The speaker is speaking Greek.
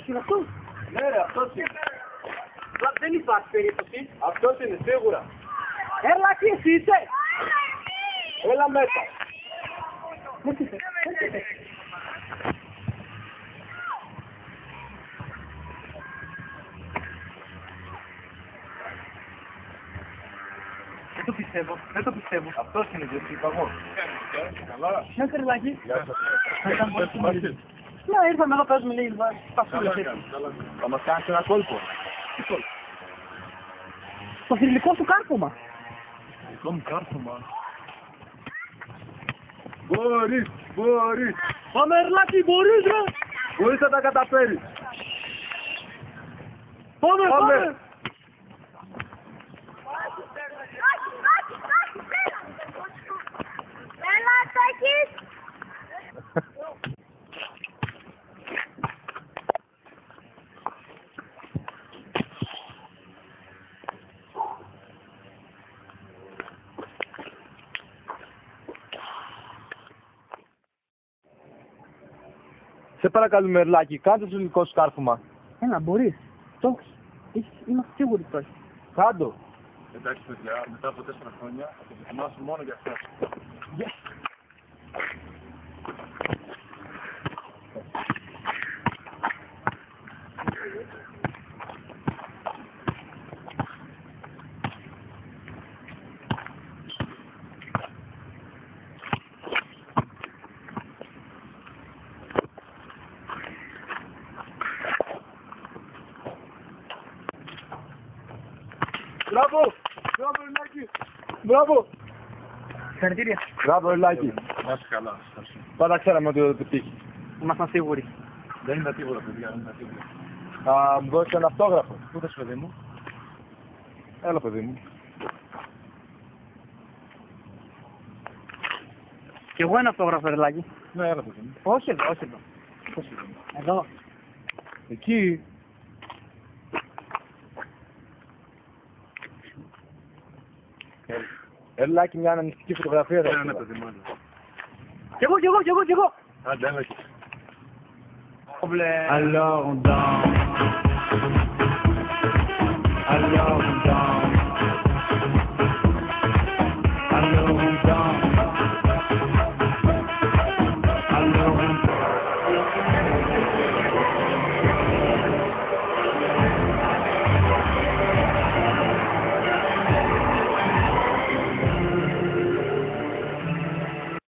είναι αυτός? Ναι ρε, αυτός είναι. Δεν υπάρχει περίπτωση. Αυτός είναι, σίγουρα. Έλα και εσύ είσαι. Έλα μέσα. Έρχεται. Δεν το πιστεύω. Αυτός είναι, δεν σου είπα εγώ. Καλά. Ναι, Τρελάκη. Γεια σας. Ναι, ήρθαμε εδώ, παίζουμε λίγες πασούλες έτσι. Θα μας κάνεις ένα κόλπο. Τι κόλπο? Το θρυλικό σου κάρπωμα. Δικό μου κάρπωμα. Μπορείς. Πάμε Ερλάκη, μπορείς ρε. Μπορείς να τα καταφέρεις. Πάμε. Έλα, Τάκης! Σε παρακαλούμε, Ερλάκη, κάντε το δικό σου κάρπωμα. Έλα, μπορείς. Το έχεις. Είμαστε σίγουροι ότι το έχεις. Κάντο. Εντάξει, παιδιά, μετά από 4 χρόνια θα το δοκιμάσω μόνο για αυτό. Μπράβο! Μπράβο, Ερλάκη! Μπράβο! Συγχαρητήρια. Μπράβο, Ερλάκη! Να είσαι καλά. Πάντα ξέραμε ότι θα το πετύχει. Ήμασταν σίγουροι. Δεν είναι τίποτα, παιδιά, δεν είναι τίποτα. Θα μου δώσεις ένα αυτόγραφο. Πού θες, παιδί μου? Έλα, παιδί μου. Κι εγώ ένα αυτόγραφο, Ερλάκη. Ναι, έλα, παιδί μου. Όχι εδώ, όχι εδώ. Εδώ. Εκεί. Ερλάκη, μια αναμνηστική φωτογραφία θα Ναι, ήθελα. παιδί μου. Κι εγώ. Άντε, έλα και. Μπλε. Alors on danse.